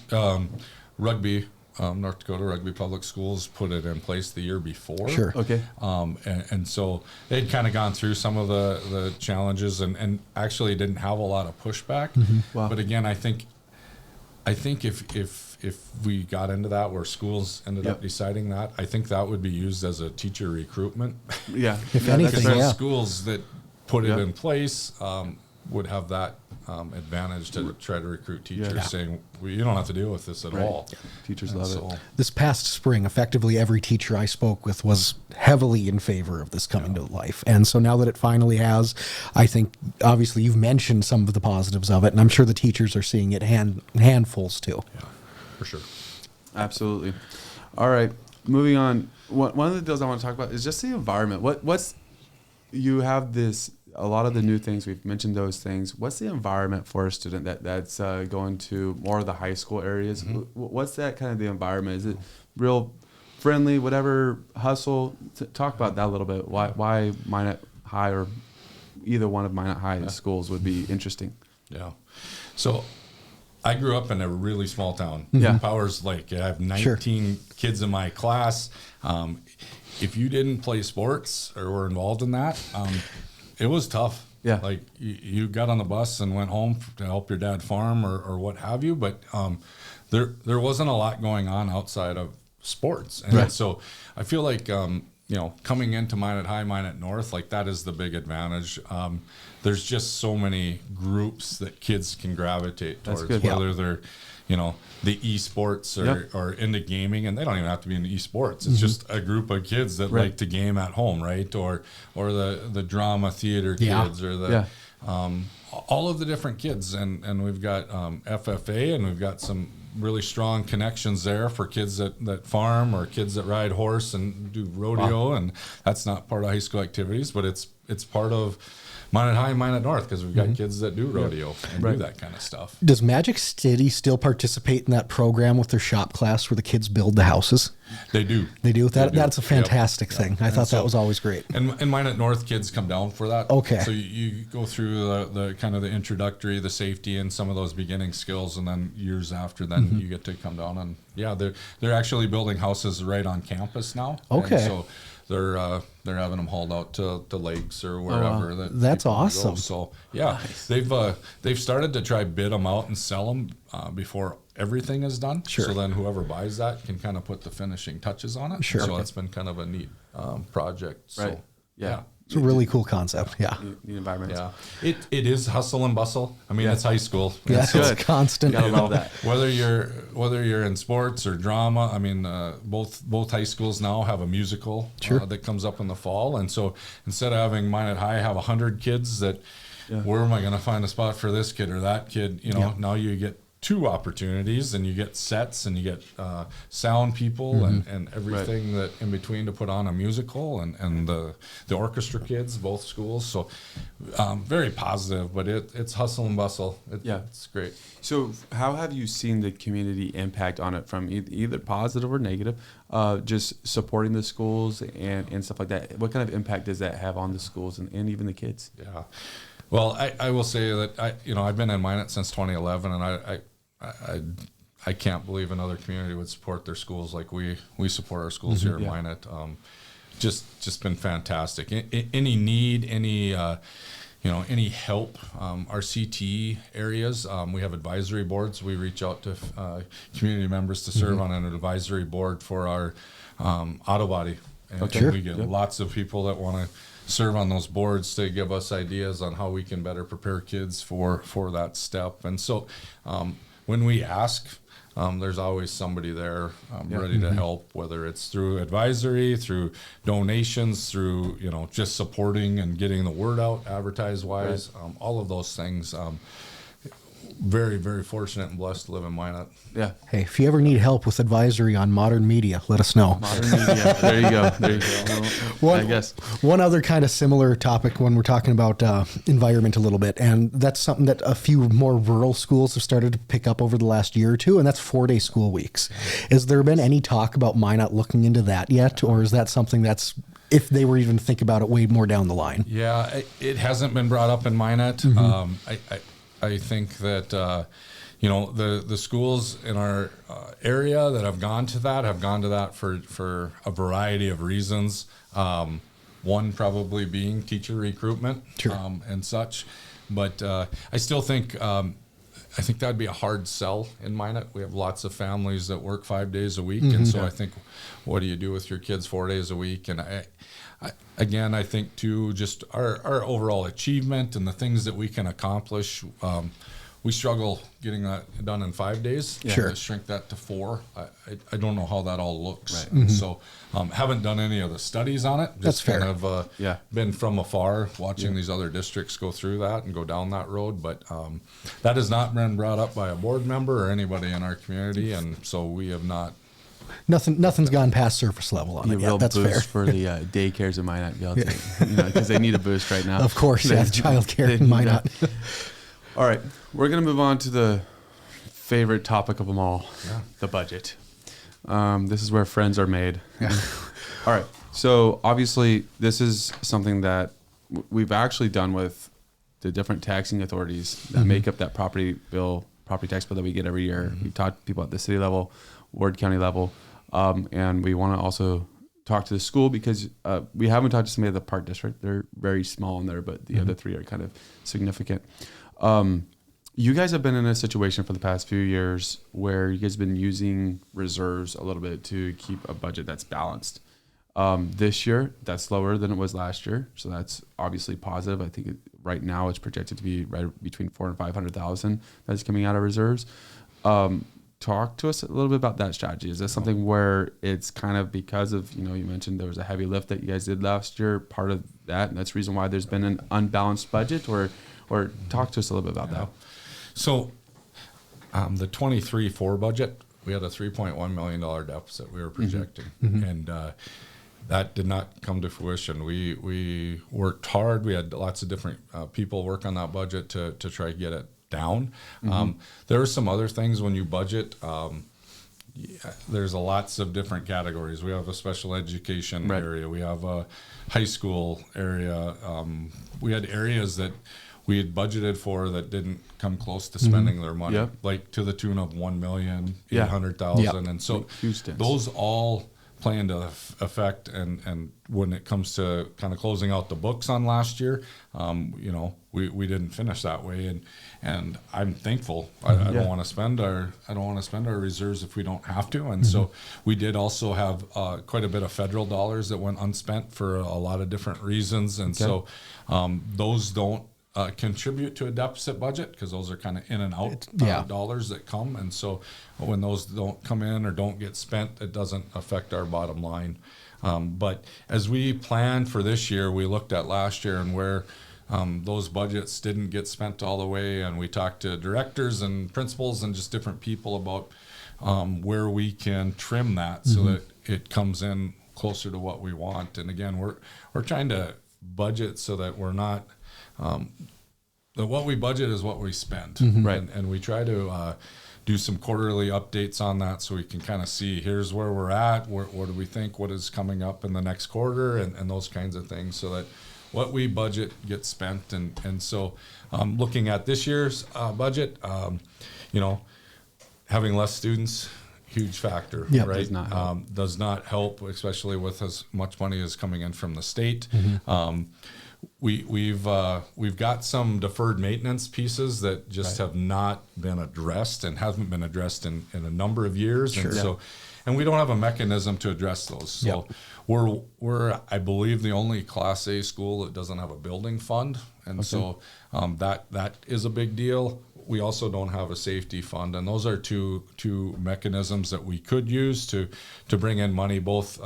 rugby, North Dakota Rugby Public Schools put it in place the year before. Sure. Okay. And so they'd kind of gone through some of the challenges and actually didn't have a lot of pushback. Wow. But again, I think if we got into that where schools ended up deciding that, I think that would be used as a teacher recruitment. Yeah. If anything, Because schools that put it in place would have that advantage to try to recruit teachers, saying, well, you don't have to deal with this at all. Yeah. Teachers love it. This past spring, effectively every teacher I spoke with was heavily in favor of this coming to life. And so now that it finally has, I think obviously you've mentioned some of the positives of it, and I'm sure the teachers are seeing it handfuls too. Yeah, for sure. Absolutely. All right, moving on. One of the deals I want to talk about is just the environment. You have a lot of the new things, we've mentioned those things. What's the environment for a student that's going to more of the high school areas? What's that kind of the environment? Is it real friendly, whatever, hustle? Talk about that a little bit. Why Minot High or either one of Minot High schools would be interesting? Yeah. So I grew up in a really small town. Powers Lake. I have 19 kids in my class. If you didn't play sports or were involved in that, it was tough. Yeah. Like you got on the bus and went home to help your dad farm or what have you. But there wasn't a lot going on outside of sports. And so I feel like, coming into Minot High, Minot North, like that is the big advantage. There's just so many groups that kids can gravitate towards, whether they're, the esports or into gaming, and they don't even have to be into esports. It's just a group of kids that like to game at home, right? Or the drama theater kids or the all of the different kids, and we've got FFA, and we've got some really strong connections there for kids that farm or kids that ride horse and do rodeo, and that's not part of high school activities, but it's part of Minot High and Minot North because we've got kids that do rodeo and do that kind of stuff. Does Magic City still participate in that program with their shop class where the kids build the houses? They do. They do. That's a fantastic thing. I thought that was always great. And Minot North kids come down for that. Okay. So you go through the kind of the introductory, the safety, and some of those beginning skills, and then years after, then you get to come down and they're actually building houses right on campus now. Okay. And so they're having them hauled out to lakes or wherever. That's awesome. So they've started to try bid them out and sell them before everything is done. Sure. So then whoever buys that can kind of put the finishing touches on it. Sure. So that's been kind of a neat project. So, Right. Yeah. It's a really cool concept. Yeah. The environment. Yeah. It is hustle and bustle. I mean, it's high school. Yeah, good. it's constant. Gotta love that. Whether you're in sports or drama, I mean, both high schools now have a musical that comes up in the fall, and so instead of having Minot High have 100 kids that, where am I going to find a spot for this kid or that kid? Now you get 2 opportunities, and you get sets, and you get sound people and everything that in between to put on a musical, and the orchestra kids, both schools. So very positive, but it's hustle and bustle. It's great. So how have you seen the community impact on it from either positive or negative, just supporting the schools and stuff like that? What kind of impact does that have on the schools and even the kids? Yeah. Well, I will say that I've been in Minot since 2011, and I can't believe another community would support their schools like we support our schools here in Minot. Just been fantastic. Any need, any help. Our CTE areas, we have advisory boards. We reach out to community members to serve on an advisory board for our auto body. And we get lots of people that want to serve on those boards to give us ideas on how we can better prepare kids for that step. And so when we ask, there's always somebody there ready to help, whether it's through advisory, through donations, through, just supporting and getting the word out, advertise-wise, all of those things. Very, very fortunate and blessed to live in Minot. Yeah. Hey, if you ever need help with advisory on modern media, let us know. Modern media. There you go. There you go. I guess. One other kind of similar topic when we're talking about environment a little bit, and that's something that a few more rural schools have started to pick up over the last year or two, and that's 4-day school weeks. Has there been any talk about Minot looking into that yet, or is that something that's, if they were even to think about it, way more down the line? Yeah, it hasn't been brought up in Minot. I think that, the schools in our area that have gone to that for a variety of reasons. One probably being teacher recruitment and such. But I still think, I think that'd be a hard sell in Minot. We have lots of families that work 5 days a week. And so I think, what do you do with your kids 4 days a week? And I think too, just our overall achievement and the things that we can accomplish. We struggle getting that done in 5 days. Sure. To shrink that to 4. I don't know how that all looks. Right. So haven't done any of the studies on it. Just That's fair. kind of been from afar watching these other districts go through that and go down that road. But that has not been brought up by a board member or anybody in our community. And so we have not. Nothing's gone past surface level on it yet. That's boost fair. for the daycares in Minot, because they need a boost right now. Of course, childcare in Minot. All right, we're gonna move on to the favorite topic of them all, the budget. This is where friends are made. Yeah. All right, so obviously this is something that we've actually done with the different taxing authorities that make up that property tax bill that we get every year. We've talked to people at the city level, ward county level, and we want to also talk to the school because we haven't talked to somebody at the park district. They're very small in there, but the other three are kind of significant. You guys have been in a situation for the past few years where you guys have been using reserves a little bit to keep a budget that's balanced. This year, that's lower than it was last year, so that's obviously positive. I think right now it's projected to be right between $400,000 and $500,000 that's coming out of reserves. Talk to us a little bit about that strategy. Is that something where it's kind of because of, you mentioned there was a heavy lift that you guys did last year, part of that, and that's the reason why there's been an unbalanced budget, or talk to us a little bit about that. So the 23-4 budget, we had a $3.1 million deficit we were projecting, and that did not come to fruition. We worked hard. We had lots of different people work on that budget to try to get it down. There are some other things when you budget. There's lots of different categories. We have a special education area. We have a high school area. We had areas that we had budgeted for that didn't come close to spending their money, like to the tune of $1,800,000. And so those all play into effect. And when it comes to kind of closing out the books on last year, we didn't finish that way. And I'm thankful. I don't want to spend our reserves if we don't have to. And so we did also have quite a bit of federal dollars that went unspent for a lot of different reasons. And so those don't contribute to a deficit budget because those are kind of in and out dollars that come. And so when those don't come in or don't get spent, it doesn't affect our bottom line. But as we planned for this year, we looked at last year and where those budgets didn't get spent all the way, and we talked to directors and principals and just different people about where we can trim that so that it comes in closer to what we want. And again, we're trying to budget so that we're not that what we budget is what we spend, right? And we try to do some quarterly updates on that so we can kind of see here's where we're at, what do we think, what is coming up in the next quarter, and those kinds of things, so that what we budget gets spent. And so looking at this year's budget, having less students, huge factor, right? Does not help, especially with as much money as coming in from the state. We've got some deferred maintenance pieces that just have not been addressed and haven't been addressed in a number of years. And we don't have a mechanism to address those. So we're I believe the only Class A school that doesn't have a building fund. And so that is a big deal. we also don't have a safety fund, and those are two mechanisms that we could use to bring in money. Both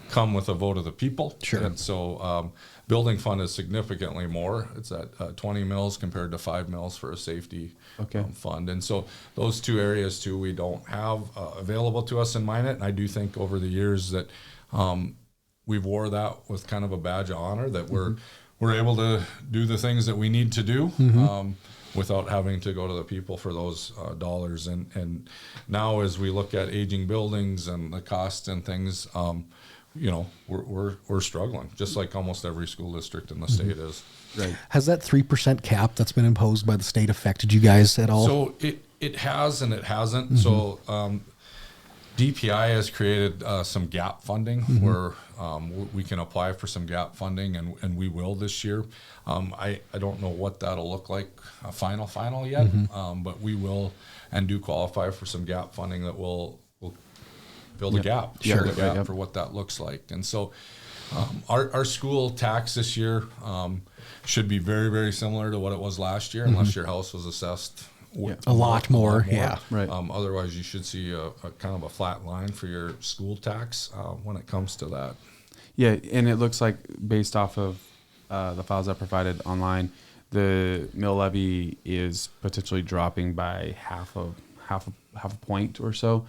come with a vote of the people. Sure. And so building fund is significantly more. It's at 20 mils compared to 5 mils for a safety fund. And so those two areas too we don't have available to us in Minot. And I do think over the years that we've wore that with kind of a badge of honor, that we're able to do the things that we need to do without having to go to the people for those dollars. And now as we look at aging buildings and the cost and things, you know, we're struggling, just like almost every school district in the state is. Right. Has that 3% cap that's been imposed by the state affected you guys at all? So it has and it hasn't. So DPI has created some gap funding where we can apply for some gap funding, and we will this year. I don't know what that'll look like final yet, but we will and do qualify for some gap funding that will fill the gap, for what that looks like. And so our school tax this year should be very, very similar to what it was last year, unless your house was assessed a lot more. Yeah. Right. Otherwise, you should see a kind of a flat line for your school tax when it comes to that. Yeah, and it looks like based off of the files I provided online, the mill levy is potentially dropping by half a point or so,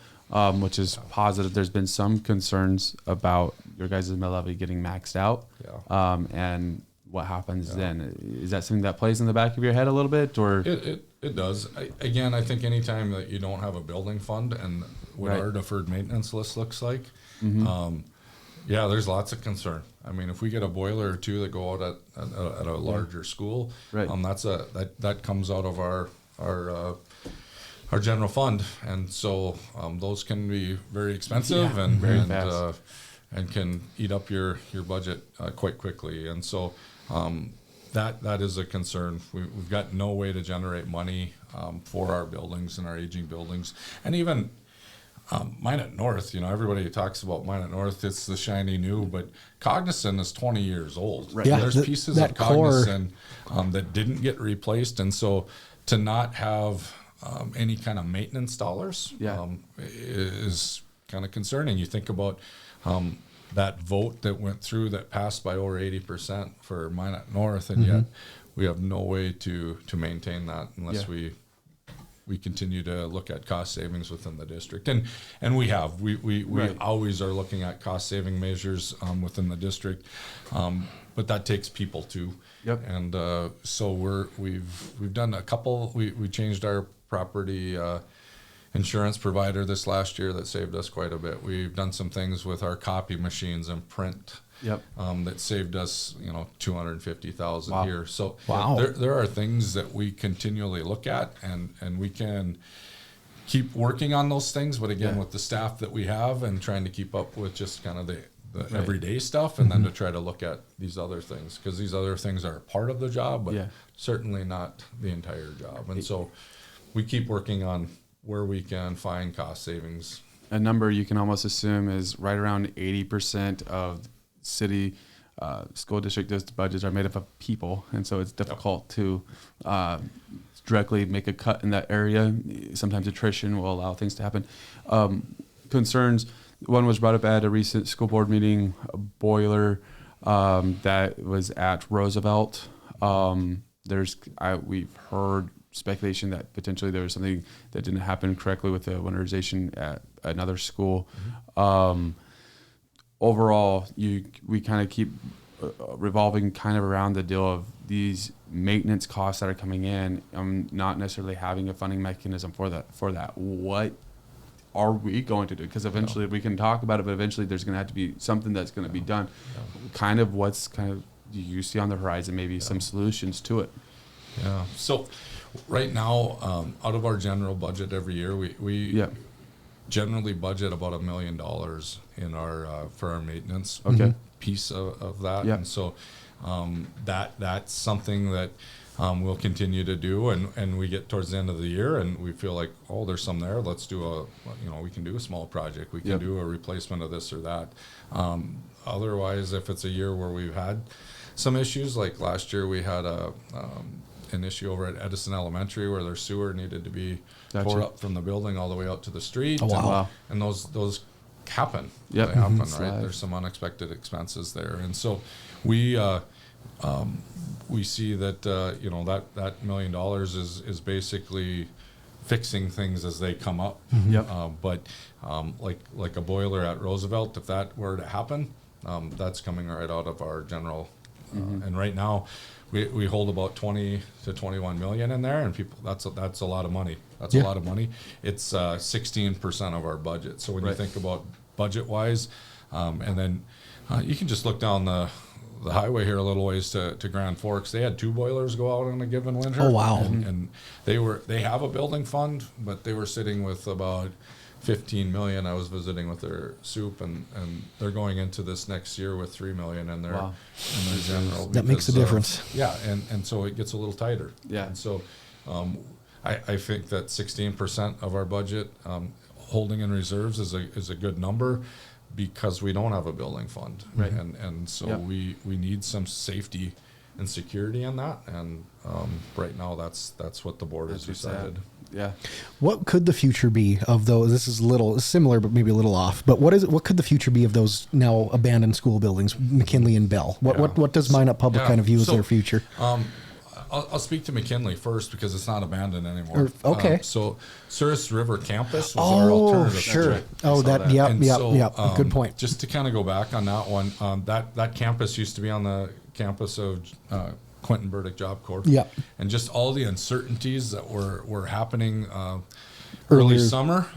which is positive. There's been some concerns about your guys' mill levy getting maxed out, and what happens then. Is that something that plays in the back of your head a little bit, or it does? I think anytime that you don't have a building fund and what our deferred maintenance list looks like, there's lots of concern. I mean, if we get a boiler or two that go out at a larger school, that comes out of our general fund, and so those can be very expensive and can eat up your budget quite quickly. And so that is a concern. We've got no way to generate money for our buildings and our aging buildings, and even Minot North. You know, everybody talks about Minot North. It's the shiny new, but Cognizant is 20 years old. Right. Yeah, There's pieces of Cognizant that didn't get replaced, and so to not have any kind of maintenance dollars is kind of concerning. You think about that vote that went through that passed by over 80% for Minot North, and yet we have no way to maintain that unless we continue to look at cost savings within the district. And we always are looking at cost saving measures within the district, but that takes people too. And so we've done a couple. We changed our property insurance provider this last year that saved us quite a bit. We've done some things with our copy machines and print that saved us, $250,000 a year. So there are things that we continually look at, and we can keep working on those things. But again, with the staff that we have and trying to keep up with just kind of the everyday stuff, and then to try to look at these other things, because these other things are part of the job, but certainly not the entire job. And so we keep working on where we can find cost savings. A number you can almost assume is right around 80% of city school district budgets are made up of people, and so it's difficult to directly make a cut in that area. Sometimes attrition will allow things to happen. Concerns. One was brought up at a recent school board meeting, a boiler that was at Roosevelt. We've heard speculation that potentially there was something that didn't happen correctly with the winterization at another school. Overall, we kind of keep revolving kind of around the deal of these maintenance costs that are coming in, not necessarily having a funding mechanism for that. What are we going to do? Because eventually we can talk about it, but eventually there's going to have to be something that's going to be done. Kind of do you see on the horizon maybe some solutions to it? Yeah. So right now, out of our general budget every year, we generally budget about $1 million in our for our maintenance piece of that. And so that's something that we'll continue to do, and we get towards the end of the year and we feel like, oh, there's some there. Let's do we can do a small project. We can do a replacement of this or that. Otherwise, if it's a year where we've had some issues, like last year we had an issue over at Edison Elementary where their sewer needed to be Gotcha. tore up from the building all the way out to the street. Oh, wow. And those happen. Yep. They happen, Mhm. right? There's some unexpected expenses there. And so we see that, you know, that $1 million is basically fixing things as they come up. Yep. But like a boiler at Roosevelt, if that were to happen, that's coming right out of our general. And right now, we hold about 20 to 21 million in there, and people that's a lot of money. That's Yeah. a lot of money. It's 16% of our budget. So when you Right. think about budget wise, and then you can just look down the highway here a little ways to Grand Forks. They had 2 boilers go out in a given winter. Oh, wow. And they have a building fund, but they were sitting with about 15 million. I was visiting with their soup, and they're going into this next year with 3 million in their Wow. in their general. That makes a because, difference. Yeah, and so it gets a little tighter. Yeah. And so I think that 16% of our budget holding in reserves is a good number, because we don't have a building fund. Right. And so Yep. we need some safety and security in that. And right now that's what the board has That's what's decided. Yeah. What could the future be of those? This is a little similar, but maybe a little off. But what could the future be of those now abandoned school buildings, McKinley and Bell? What does Minot Public Yeah. kind of view as So, their future? I'll speak to McKinley first because it's not abandoned anymore. Okay. So Souris River Campus was our alternative. Sure. Right. Oh, that. Yep. And Yep. so, Yep. Good point. Just to kind of go back on that one, that campus used to be on the campus of Quentin Burdick Job Corps. Yep. And just all the uncertainties that were happening Earlier. early summer,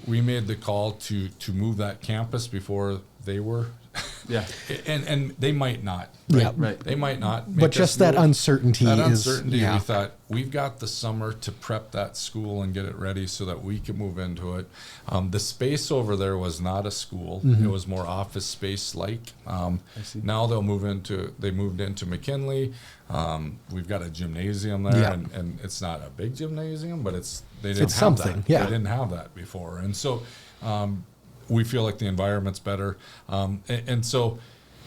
we made the call to move that campus before they were. Yeah. And they might not. Yeah. Right. They might not. But make just us that move. uncertainty That is. uncertainty, Yeah. we thought we've got the summer to prep that school and get it ready so that we can move into it. The space over there was not a school; it was more office space like. see. Now they moved into McKinley. We've got a gymnasium there, Yeah. and it's not a big gymnasium, but they didn't It's have something, that. yeah. They didn't have that before, and so we feel like the environment's better, and so.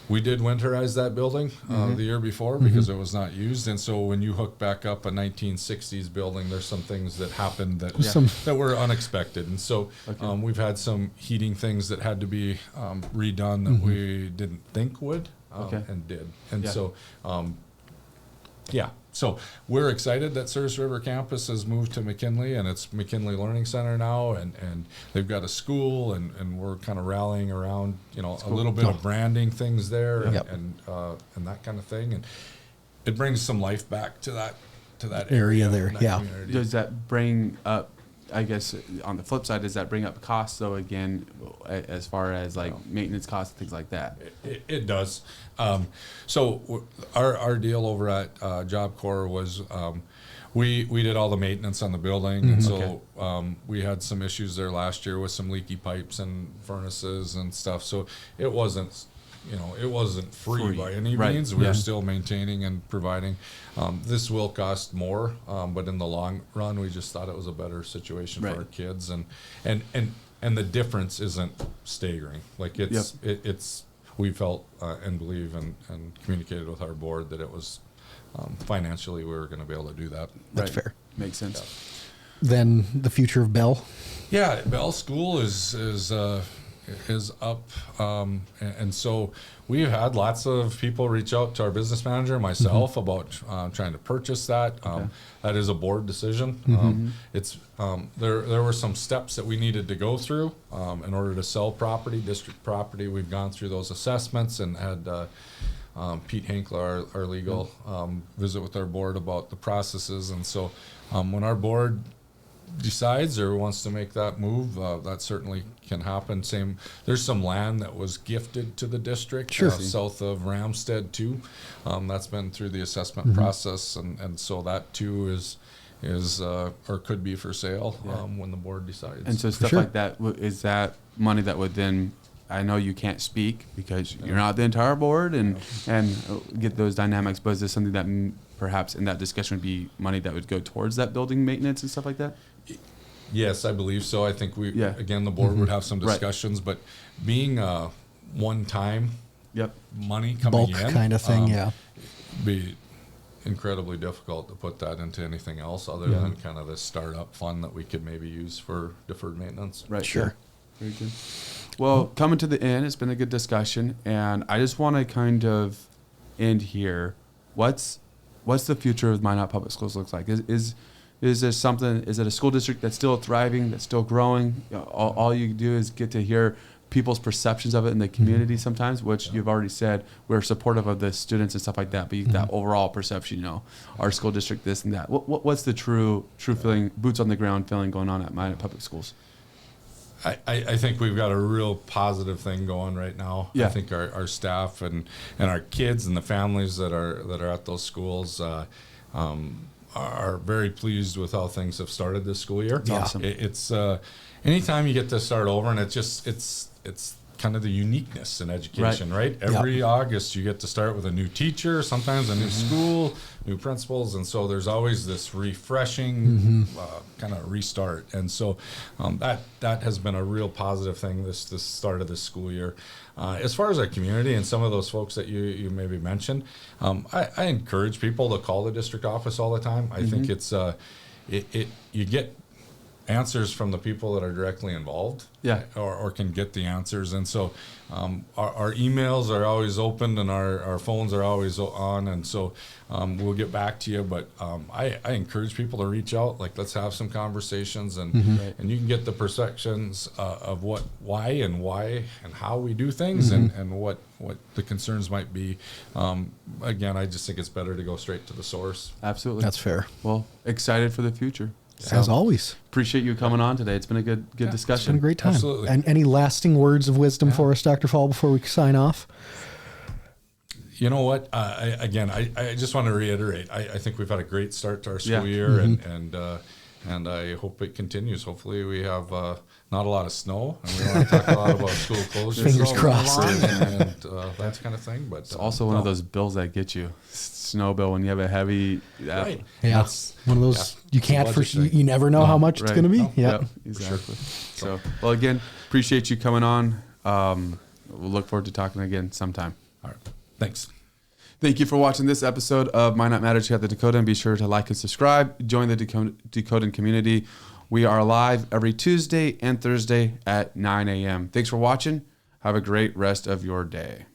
We did winterize that building the year before because it was not used, and so when you hook back up a 1960s building, there's some things that happened that that were unexpected, and so we've had some heating things that had to be redone that we didn't think would and did, and so so we're excited that Souris River Campus has moved to McKinley, and it's McKinley Learning Center now, and they've got a school, and we're kind of rallying around, a little bit of branding things there, and that kind of thing, and it brings some life back to that Area there, that yeah. community. Does that bring up, I guess, on the flip side, does that bring up costs, though, again, as far as like maintenance costs and things like that? It does. So our deal over at Job Corps was we did all the maintenance on the building, and so we had some issues there last year with some leaky pipes and furnaces and stuff. So it wasn't free by any means. We were still maintaining and providing. This will cost more, but in the long run, we just thought it was a better situation for our kids, and the difference isn't staggering. Like it's we felt and believe and communicated with our board that it was financially we were going to be able to do that. That's fair. Makes sense. Then the future of Bell. Yeah, Bell School is up, and so we've had lots of people reach out to our business manager and myself about trying to purchase that. That is a board decision. It's there were some steps that we needed to go through in order to sell property, district property. We've gone through those assessments and had Pete Hinkler, our legal, visit with our board about the processes. And so when our board decides or wants to make that move, that certainly can happen. There's some land that was gifted to the district south of Ramstead too. That's been through the assessment process, and so that too is or could be for sale when the board decides. And so stuff like that, is that money that would then, I know you can't speak because you're not the entire board and get those dynamics, but is this something that perhaps in that discussion would be money that would go towards that building maintenance and stuff like that? Yes, I believe so. I think again, the board would have some discussions, but being a one-time money coming Bulk in kind of thing, incredibly difficult to put that into anything else other than kind of this startup fund that we could maybe use for deferred maintenance. Right. Sure. Very good. Well, coming to the end, it's been a good discussion, and I just want to kind of end here. What's the future of Minot Public Schools looks like? Is there something? Is it a school district that's still thriving, that's still growing? All you do is get to hear people's perceptions of it in the community sometimes, which you've already said we're supportive of the students and stuff like that, but you get that overall perception, our school district, this and that. What's the true feeling, boots on the ground feeling going on at Minot Public Schools? I think we've got a real positive thing going right now. Yeah. I think our staff and our kids and the families that are at those schools are very pleased with how things have started this school year. Yeah. Awesome. It's anytime you get to start over, and it's kind of the uniqueness in education, right? Every August you get to start with a new teacher, sometimes a new school, new principals, and so there's always this refreshing kind of restart. And so that has been a real positive thing this start of this school year. As far as our community and some of those folks that you maybe mentioned, I encourage people to call the district office all the time. I think it's you get answers from the people that are directly involved, or can get the answers. And so our emails are always open and our phones are always on, and so we'll get back to you. But I encourage people to reach out, let's have some conversations, and and you can get the perceptions of why and how we do things, and what the concerns might be. Again, I just think it's better to go straight to the source. Absolutely. That's fair. Well, excited for the future. As always. Appreciate you coming on today. It's been a good discussion. It's been a great time. Absolutely. And any lasting words of wisdom for us, Dr. Faul, before we sign off? You know what? I just want to reiterate. I think we've had a great start to our school year, and I hope it continues. Hopefully, we have not a lot of snow, and we don't want to talk a lot about school closures. Fingers crossed. And that kind of thing. But it's also one of those bills that get you. Snow bill when you have a heavy. Right. Yeah. That's one of those you can't you never know how much it's going to be. Yeah. Exactly. So, well, again, appreciate you coming on. We'll look forward to talking again sometime. All right. Thanks. Thank you for watching this episode of Minot Matters here at the Dakota, and be sure to like and subscribe. Join the Dakota community. We are live every Tuesday and Thursday at 9 a.m. Thanks for watching. Have a great rest of your day.